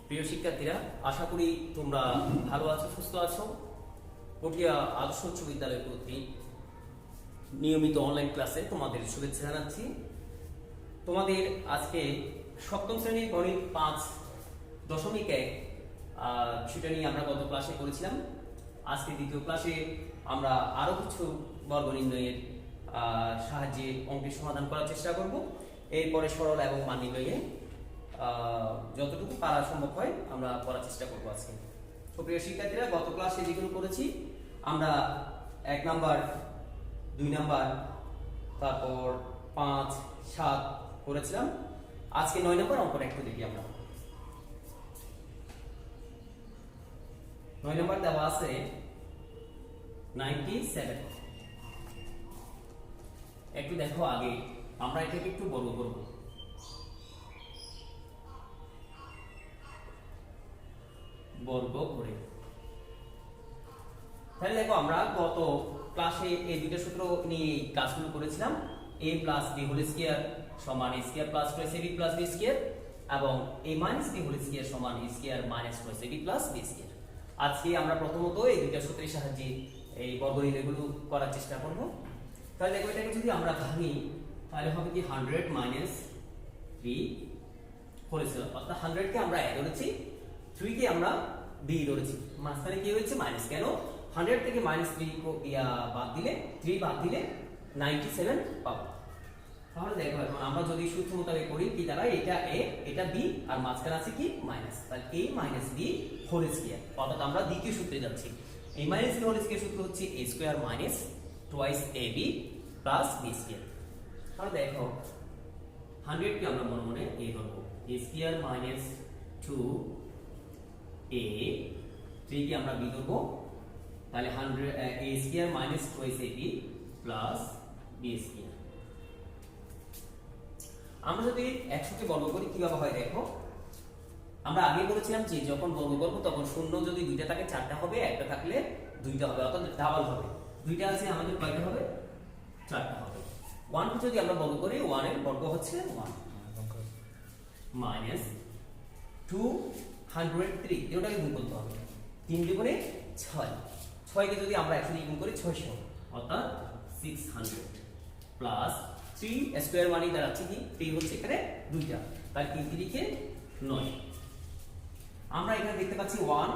প্রিয় শিক্ষার্থীরা, আশা করি তোমরা ভালো আছো, সুস্থ আছো। পটিয়া আদর্শ উচ্চ বিদ্যালয় কর্তৃক নিয়মিত অনলাইন ক্লাসে তোমাদের শুভেচ্ছা জানাচ্ছি। তোমাদের আজকে সপ্তম শ্রেণীর গণিত 5.1 বিষয়টা নিয়ে আমরা গত ক্লাসে করেছিলাম। আজকে দ্বিতীয় ক্লাসে আমরা আরো কিছু বর্গ নির্ণয়ের সাহায্যে অঙ্কের সমাধান করার চেষ্টা করব। এরপরে সরল এবং মান নির্ণয়ে যতটুকু পারা সম্ভব হয় আমরা করার চেষ্টা করবো আজকে। তো প্রিয় শিক্ষার্থীরা, গত ক্লাসে যেগুলো করেছি আমরা 1 নাম্বার, 2 নাম্বার, তারপর 5, 7 করেছিলাম। আজকে 9 নাম্বার অঙ্কটা একটু দেখি আমরা। 9 নাম্বার দেওয়া আছে 97। একটু দেখো, আগে আমরা এটাকে একটু বর্গ করব। বর্গ করে তাহলে দেখো, আমরা গত ক্লাসে এই দুটো সূত্র নিয়ে ক্লাসগুলো করেছিলাম। a plus b whole square সমান a square plus 2ab plus b square এবং a minus b whole square সমান a square minus 2ab plus b square. আজকে আমরা প্রথমত এই দুটো সূত্রের সাহায্যে এই বর্গ নির্ণয়গুলো করার চেষ্টা করব। তাহলে দেখো, এটাকে যদি আমরা ভাঙি তাহলে হবে কি 100 মাইনাস 3 হোল স্কয়ার, অর্থাৎ 100 কে আমরা a ধরেছি, 3 কে আমরা b ধরেছি। মাঝখানে কি হয়েছে? মাইনাস। কেন? 100 থেকে -3 বাদ দিলে 3 বাদ দিলে 97 পাবো। তাহলে দেখো, এখন আমরা যদি সূত্র মোতাবেক করি কি দাঁড়ায়, এটা a এটা b আর মাঝখানে আছে কি মাইনাস, তাহলে a minus b whole square. অর্থাৎ আমরা দ্বিতীয় সূত্রে যাচ্ছি। a minus b whole square সূত্র হচ্ছে a square minus twice ab plus b square. তাহলে দেখো, 100 কে আমরা মনে মনে a ধরবো, a স্কয়ার মাইনাস 2a, 3 কে আমরা b ধরবো, তাহলে 100 a square minus twice ab plus b square. আমরা যদি 100 কে বর্গ করি কিভাবে হয় দেখো, আমরা আগে বলেছিলাম যে যখন বর্গ করব তখন শূন্য যদি দুইটা থাকে 4টা হবে, একটা থাকলে 2টা হবে, অর্থাৎ ডাবল হবে। দুইটা আছে আমাদের কয়টা হবে? 4টা হবে। 1 কে যদি আমরা বর্গ করি, 1 এর বর্গ হচ্ছে 1 মাইনাস 203, এটাকে গুণ করতে হবে। 3 দুগুণে 6, 6 কে যদি আমরা 100 দিয়ে গুণ করি 600, অর্থাৎ 600 প্লাস 3 স্কয়ার মানে দাঁড়াচ্ছে কি 3 হচ্ছে এখানে 2টা, তাহলে 3 3 কে 9। আমরা এখানে দেখতে পাচ্ছি 1,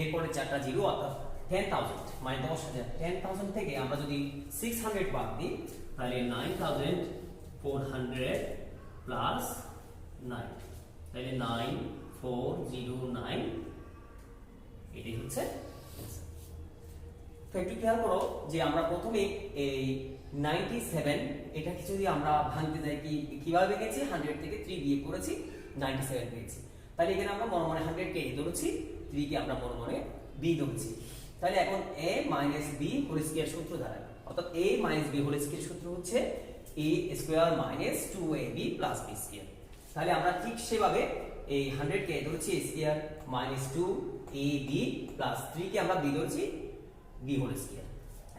এরপরে 4টা 0, অর্থাৎ 10000 মানে 10000। 10000 থেকে আমরা যদি 600 বাদ দিই তাহলে 9400 প্লাস 9, তাহলে 9409, এটাই হচ্ছে आंसर। তো একটু খেয়াল করো যে আমরা প্রথমে এই 97 এটাকে যদি আমরা ভাঙতে যাই কিভাবে ভেঙেছি, 100 থেকে 3 বিয়োগ করেছি, 97 পেয়েছি। তাহলে এখানে আমরা মনে মনে 100 কে a ধরেছি, 3 কে আমরা মনে মনে b ধরেছি। তাহলে এখন a minus b whole square সূত্র দাঁড়ায়, অর্থাৎ a minus b whole square সূত্র হচ্ছে a square minus 2ab plus b square. তাহলে আমরা ঠিক সেভাবে এই 100 কে ধরেছি a square minus 2ab plus 3 কে আমরা b ধরেছি b হোল স্কয়ার।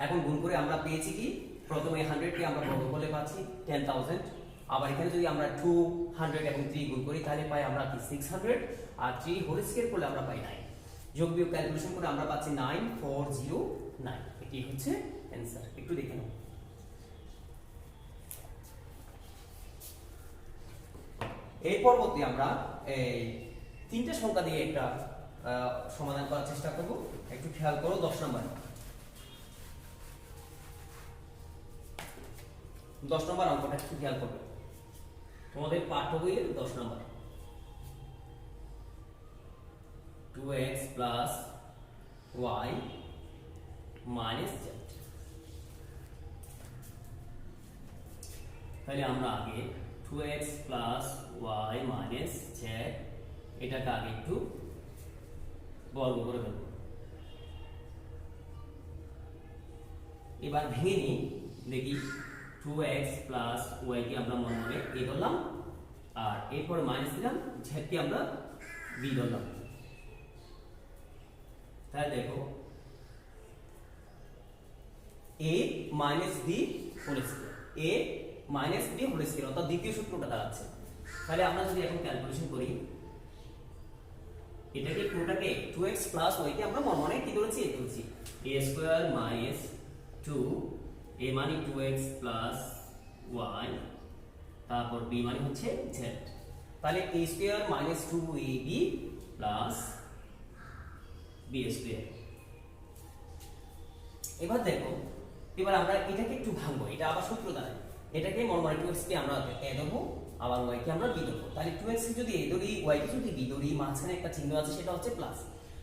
এখন গুণ করে আমরা পেয়েছি কি, প্রথমে 100 কে আমরা বর্গ করলে পাচ্ছি 10000, আবার এখানে যদি আমরা 200 এবং 3 গুণ করি তাহলে পাই আমরা কি 600, আর 3 হোল স্কয়ার করলে আমরা পাই 9। যোগ বিয়োগ ক্যালকুলেশন করে আমরা পাচ্ছি 9409, এটি হচ্ছে आंसर। একটু দেখে নাও। এই পরবর্তী আমরা এই তিনটা সংখ্যা দিয়ে একটা সমাধান করার চেষ্টা করব। একটু খেয়াল করো, 10 নম্বর। 10 নম্বর অঙ্কটা একটু খেয়াল করবে, তোমাদের পাঠ্য বইয়ের 10 নম্বর। 2x plus y minus z। তাহলে আমরা আগে 2x plus y minus z এটাকে আগে একটু বর্গ করে ফেলব। এবার ভেঙে নিই, দেখি 2x প্লাস y কে আমরা মনে মনে a ধরলাম, আর এরপর মাইনাস দিলাম, z কে আমরা b ধরলাম। তাহলে দেখো, a minus b whole square, a minus b whole square, অর্থাৎ দ্বিতীয় সূত্রটা দাঁড়াচ্ছে। তাহলে আমরা যদি এখন ক্যালকুলেশন করি এটাকে পুরোটাকে 2x প্লাস y কে আমরা মনে কি ধরেছি a ধরেছি a স্কয়ার মাইনাস 2 a মানে 2x প্লাস y তারপর b মানে হচ্ছে z তাহলে a square minus 2ab plus b square. এবার দেখো এবার আমরা এটাকে একটু ভাঙবো, এটা আবার সূত্র দাঁড়ায়, এটাকে মনে 2x কে আমরা a দেবো আবার y কে আমরা b দেবো, তাহলে 2x কে যদি a ধরি y কে যদি b ধরি মাঝখানে একটা চিহ্ন আছে সেটা হচ্ছে প্লাস,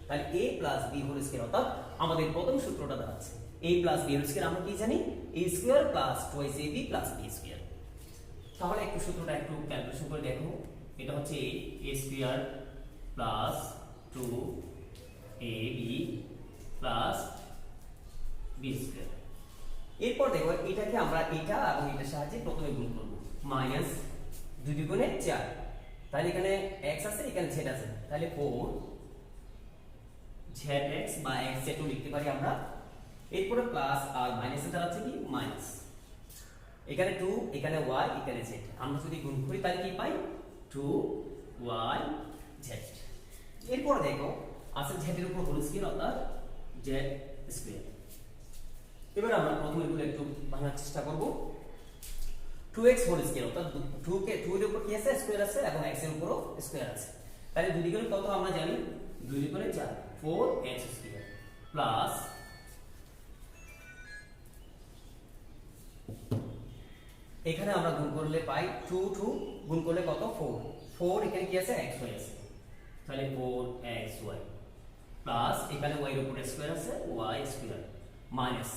তাহলে a plus b whole square অর্থাৎ আমাদের প্রথম সূত্রটা দাঁড়াচ্ছে a plus b whole square আমরা কি জানি a square plus 2ab plus b square. তাহলে একটু সূত্রটা একটু ক্যালকুলেশন করে দেখো, এটা হচ্ছে a square plus 2ab plus b square. এরপর দেখো এটাকে আমরা এটা এবং এটার সাহায্যে প্রথমে গুণ করব, মাইনাস 2 দুগুণে 4, তাহলে এখানে x আছে এখানে z আছে, তাহলে 4 zx বা x z লিখতে পারি আমরা। এরপরে প্লাস আর মাইনাসে দাঁড়াচ্ছে কি মাইনাস, এখানে 2 এখানে y এখানে z, আমরা যদি গুণ করি তাহলে কি পাই 2y z। এরপর দেখো আছে z এর উপর হোল স্কয়ার অর্থাৎ z স্কয়ার। এবার আমরা প্রথমে এগুলো একটু ভাঙার চেষ্টা করব। 2x হোল স্কয়ার অর্থাৎ 2 কে 2 এর উপর কি আছে স্কয়ার আছে এবং x এর উপরও স্কয়ার আছে, তাহলে দুই দিকে কত আমরা জানি 2 দিকে 4 4x স্কয়ার প্লাস এখানে আমরা গুণ করলে পাই 2 2 গুণ করলে কত 4 4 এখানে কি আছে xy আছে, তাহলে 4xy প্লাস এখানে y এর উপর স্কয়ার আছে y স্কয়ার মাইনাস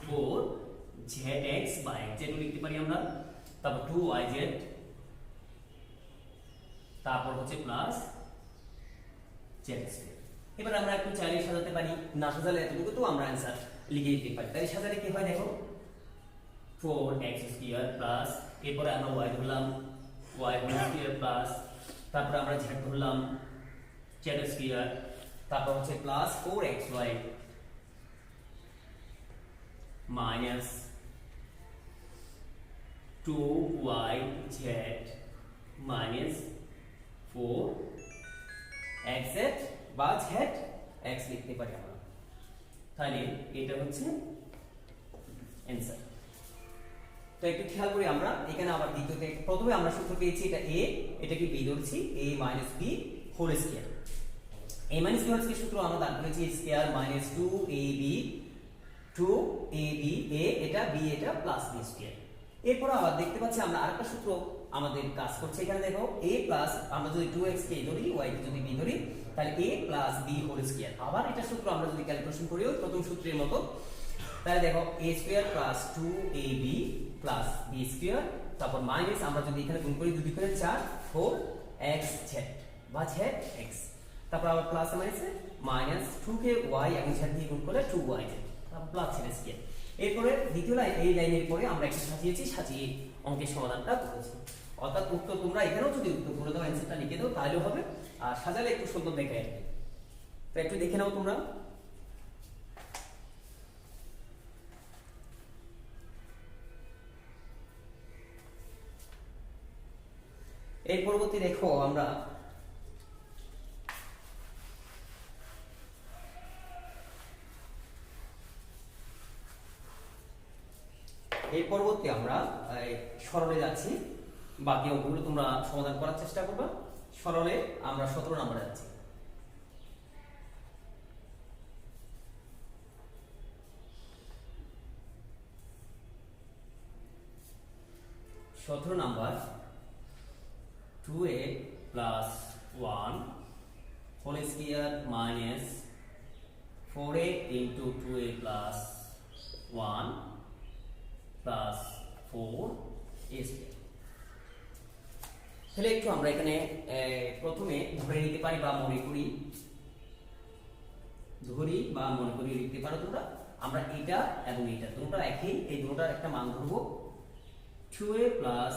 4zx বা x z লিখতে পারি আমরা, তারপর 2yz তারপর হচ্ছে প্লাস z স্কয়ার। এবার আমরা একটু চাইলে সাজাতে পারি, না সাজালে এতটুকু তো আমরা आंसर লিখে দিতে পারি, তাই সাজালে কি হয় দেখো 4x স্কয়ার প্লাস এরপর আমরা y ধরলাম y হোল স্কয়ার প্লাস তারপর আমরা z ধরলাম z স্কয়ার তারপর হচ্ছে plus 4xy minus 2yz minus 4xz বা zx লিখতে পারি আমরা, তাহলে এটা হচ্ছে आंसर। তো একটু খেয়াল করি আমরা এখানে আবার দ্বিতীয়তে প্রথমে আমরা সূত্র পেয়েছি এটা a, এটা কি b ধরছি a b whole square, a b whole square সূত্র আমরা দাঁড় করেছি square minus 2ab 2ab a এটা b এটা প্লাস b স্কয়ার। এরপর আবার দেখতে পাচ্ছি আমরা আরেকটা সূত্র আমাদের কাজ করছে, এখানে দেখো a প্লাস আমরা যদি 2x কে ধরি y কে যদি b ধরি তাহলে a plus b whole square, আবার এটা সূত্র আমরা যদি ক্যালকুলেশন করি ওই প্রথম সূত্রের মতো, তাহলে দেখো a square plus 2ab plus b square তারপর মাইনাস আমরা যদি এখানে গুণ করি 2 করে 4 4xz বা zx তারপর আবার প্লাস মাইনাসে মাইনাস 2 কে y এবং z দিয়ে গুণ করলে 2yz তারপর প্লাস z স্কয়ার। এরপরে দ্বিতীয় লাইন এই লাইনের পরে আমরা একটু সাজিয়ে অঙ্কের সমাধানটা করেছি, অর্থাৎ উত্তর তোমরা এখানেও যদি উত্তর করে দাও অ্যানসারটা লিখে দাও তাহলে হবে, আর সাজালে একটু সুন্দর দেখে আসবে। তো একটু দেখে নাও তোমরা। এর পরবর্তী দেখো আমরা সরলে যাচ্ছি, বাকি অঙ্কগুলো তোমরা সমাধান করার চেষ্টা করবে। সরলে আমরা 17 নম্বরে যাচ্ছি। 17 number 2a plus 1 whole square minus 4a into 2a plus 1 plus 4a square। তাহলে একটু আমরা এখানে প্রথমে ধরে নিতে পারি বা মনে করি লিখতে পারো তোমরা। আমরা এটা এবং এটা দুটোটা একই, এই দুটোটার একটা মান ধরবো 2a plus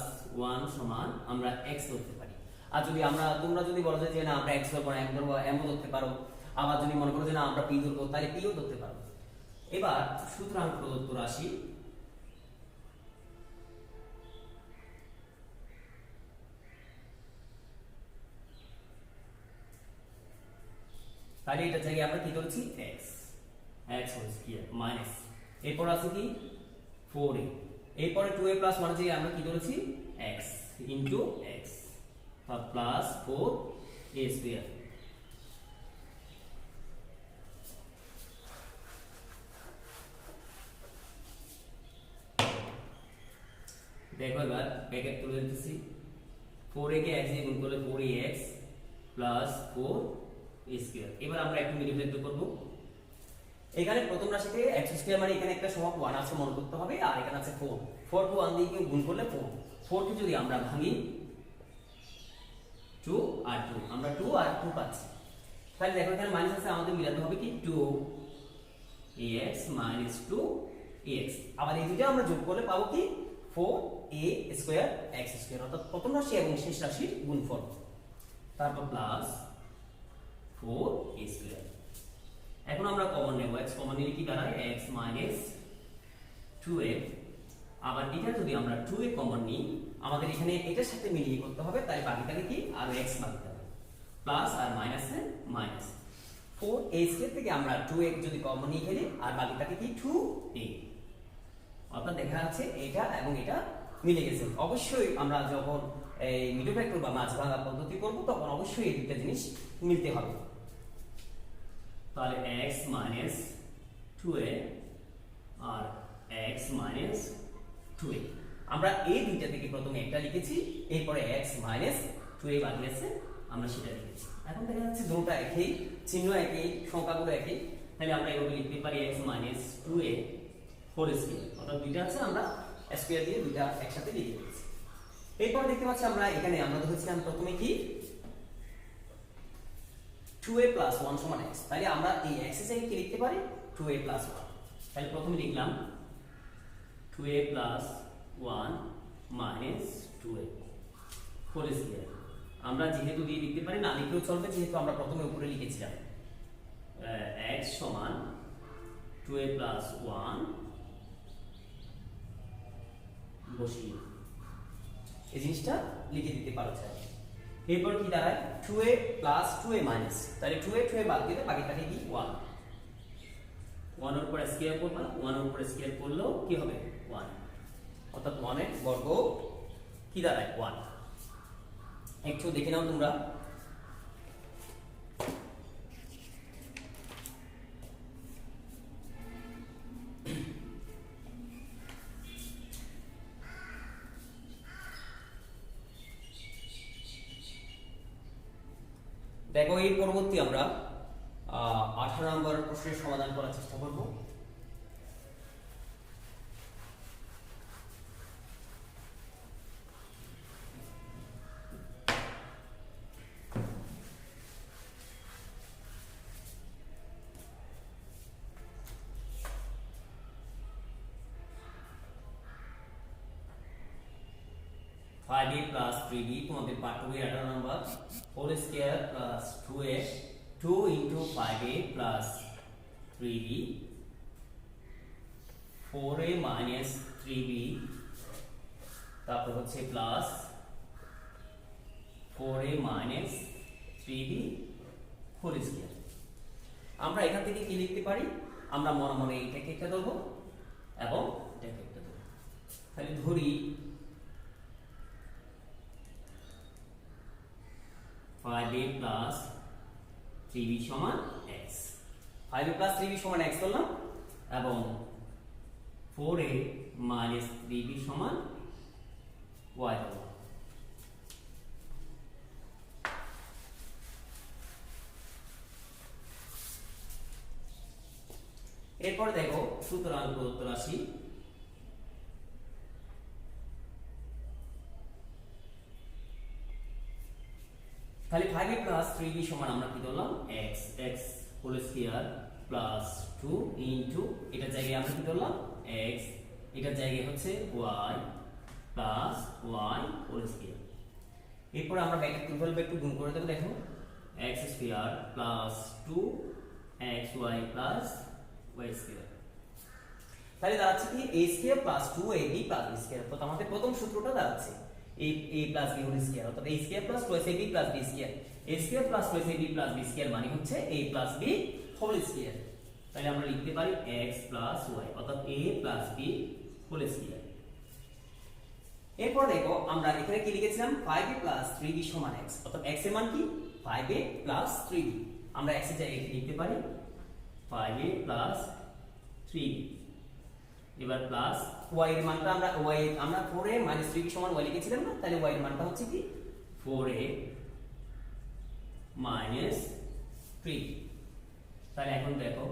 1 সমান আমরা x ধরতে পারি। আর যদি তোমরা যদি বলো যে না আমরা x ধরবো না, m ধরবো, m ধরতে পারো। আবার যদি মনে করো যে না আমরা p ধরবো তাহলে p ও ধরতে পারো। এবার সুতরাং প্রদত্ত রাশি তাহলে এটা জায়গায় আমরা কি ধরেছি x x whole square minus এরপর আছে কি 4a এরপরে 2a প্লাস 1 জায়গায় আমরা কি ধরেছি x ইনটু x তার প্লাস 4a স্কয়ার। দেখো এবার ব্র্যাকেট তুলে দিতেছি 4a কে x দিয়ে গুণ করলে 4ax প্লাস 4a স্কয়ার। এবার আমরা একটু মিডিফাই করব। এখানে প্রথম রাশিতে x স্কয়ার মানে এখানে একটা সহগ 1 আছে মনে করতে হবে, আর এখানে আছে 4 4 কে 1 দিয়ে গুণ করলে 4 4 কে যদি আমরা ভাঙি 2 আর 2 আমরা 2 আর 2 পাচ্ছি। তাহলে দেখো এখানে মাইনাস আছে, আমাদের মিলাতে হবে কি 2ax 2ax। আবার এই দুটো আমরা যোগ করলে পাবো কি 4a স্কয়ার x স্কয়ার, অর্থাৎ প্রথম রাশি এবং শেষ রাশির গুণফল। তারপর প্লাস 4a স্কয়ার। এখন আমরা কমন নেব, x কমন নিলে কি দাঁড়ায় x 2a। আবার এটা যদি আমরা 2a কমন নিই আমাদের এখানে এটার সাথে মিলিয়ে করতে হবে, তাই বাকি থাকে কি আর x বাকি থাকে প্লাস আর মাইনাসে মাইনাস 4a স্কয়ার থেকে আমরা 2a যদি কমন নিয়ে ফেলি আর বাকি থাকে কি 2a। অর্থাৎ দেখা যাচ্ছে এটা এবং এটা মিলে গেছে। অবশ্যই আমরা যখন এই মিডল ফ্যাক্টর বা মাঝ ভাঙা পদ্ধতি করব তখন অবশ্যই এই দুটো জিনিস মিলতে হবে। তাহলে x 2a আর x 2a আমরা এই দুইটা থেকে প্রথমে একটা লিখেছি, এরপরে x 2a বাকি আছে আমরা সেটা লিখেছি। এখন দেখা যাচ্ছে দুটো একই, চিহ্ন একই, সংখ্যাগুলো একই, তাহলে আমরা এভাবে লিখতে পারি x 2a হোল স্কয়ার। অর্থাৎ দুইটা আছে আমরা স্কয়ার দিয়ে দুইটা একসাথে লিখে দিয়েছি। এরপর দেখতে পাচ্ছি আমরা এখানে আমরা ধরেছিলাম প্রথমে কি 2a plus 1 সমান x, তাহলে আমরা এই x এর জায়গায় কি লিখতে পারি 2a plus 1। তাহলে প্রথমে লিখলাম 2a plus 1 minus 2a whole square. আমরা যেহেতু দিয়ে লিখতে পারি, না লিখলেও চলবে, যেহেতু আমরা প্রথমে উপরে লিখেছিলাম x সমান 2a plus 1 বসিয়ে এই জিনিসটা লিখে দিতে পারো চাই। এরপর কি দাঁড়ায় 2a plus 2a minus, তাহলে 2a বাদ দিলে বাকি থাকে কি 1 1 এর উপর স্কয়ার করবা, 1 এর উপর স্কয়ার করলেও কি হবে 1, অর্থাৎ 1 এর বর্গ কি দাঁড়ায় 1। একটু দেখে নাও তোমরা। দেখো এই পরবর্তী আমরা 18 নম্বর প্রশ্নের সমাধান করার চেষ্টা করব। फाइव ए प्लस 3b তোমাদের পাঠ্য বই 18 নম্বর whole square plus 2a 2 into 5a plus 3b 4a minus 3b তারপর হচ্ছে plus 4a minus 3b whole square. আমরা এখান থেকে কি লিখতে পারি, আমরা মনে মনে এটাকে একটা দেবো এবং এটাকে একটা দেবো। তাহলে ধরি 5a plus 3b সমান x, 5a plus 3b সমান x করলাম এবং 4a minus 3b সমান y করলাম। এরপর দেখো সুতরাং প্রদত্ত রাশি তাহলে 5a plus 3b সমান আমরা কি ধরলাম x, x whole square plus 2 into এটা জায়গায় আমরা কি ধরলাম x, এটা জায়গায় হচ্ছে y plus y whole square. এরপর আমরা ব্র্যাকেট তুলবে একটু গুণ করে দেব। দেখো x square plus 2xy plus y square. তাহলে দাঁড়াচ্ছে কি a square plus 2ab plus b square. তো আমাদের প্রথম সূত্রটা দাঁড়াচ্ছে a plus b whole square, অর্থাৎ a square plus 2ab plus b square. a square plus twice ab plus b square মানে হচ্ছে a plus b whole square. তাহলে আমরা লিখতে পারি x প্লাস y অর্থাৎ a plus b whole square. এরপর দেখো আমরা এখানে কি লিখেছিলাম 5a প্লাস 3b সমান x অর্থাৎ x এর মান কি 5a প্লাস 3b। আমরা x এর জায়গায় লিখতে পারি 5a প্লাস 3b। এবার প্লাস y এর মানটা আমরা 4a মাইনাস 3b সমান y লিখেছিলাম না, তাহলে y এর মানটা হচ্ছে কি 4a মাইনাস 3। তাহলে এখন দেখো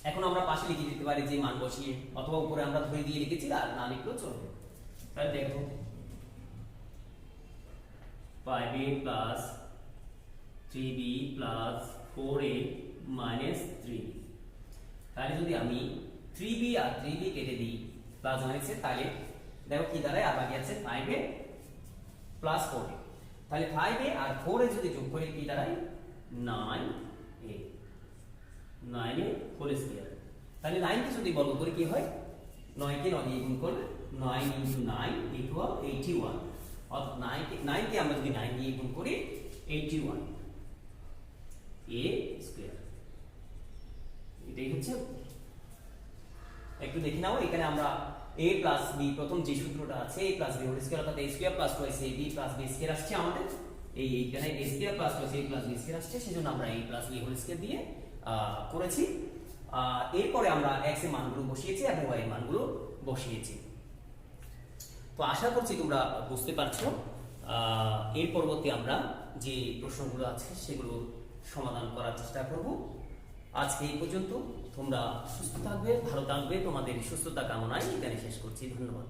এখন আমরা পাশে লিখে দিতে পারি যে মান বসিয়ে, অথবা উপরে আমরা ধরে দিয়ে লিখেছি আর না লিখলেও চলবে। তাহলে দেখো 5a plus 3b plus 4a minus 3b। তাহলে যদি আমি 3b আর 3b কেটে দিই প্লাস মাইনাসে, তাহলে দেখো কি দাঁড়ায়, আর বাকি আছে 5a প্লাস 4a। তাহলে 5a আর 4a যদি যোগ করি কি দাঁড়ায় 9a, 9a হোল স্কয়ার। তাহলে 9 কে যদি বর্গ করি কি হয়, 9 কে 9 দিয়ে গুণ করলে 9 * 9 = 81। অর্থাৎ 9 কে আমরা যদি 9 দিয়ে গুণ করি 81 a স্কয়ার। এটাই হচ্ছে। একটু দেখে নাও, এখানে আমরা a প্লাস b প্রথম যে সূত্রটা আছে a plus b whole square অর্থাৎ a square plus twice ab plus b square আসছে আমাদের। এইখানে a square plus twice a plus b square আসছে, সেজন্য আমরা a plus b whole square দিয়ে করেছি। এরপরে আমরা x এর মানগুলো বসিয়েছি এবং y এর মানগুলো বসিয়েছি। তো আশা করছি তোমরা বুঝতে পারছো। এর পরবর্তী আমরা যে প্রশ্নগুলো আছে সেগুলো সমাধান করার চেষ্টা করব। আজকে এই পর্যন্ত। তোমরা সুস্থ থাকবে, ভালো থাকবে, তোমাদের সুস্থতা কামনায় এখানে শেষ করছি। ধন্যবাদ।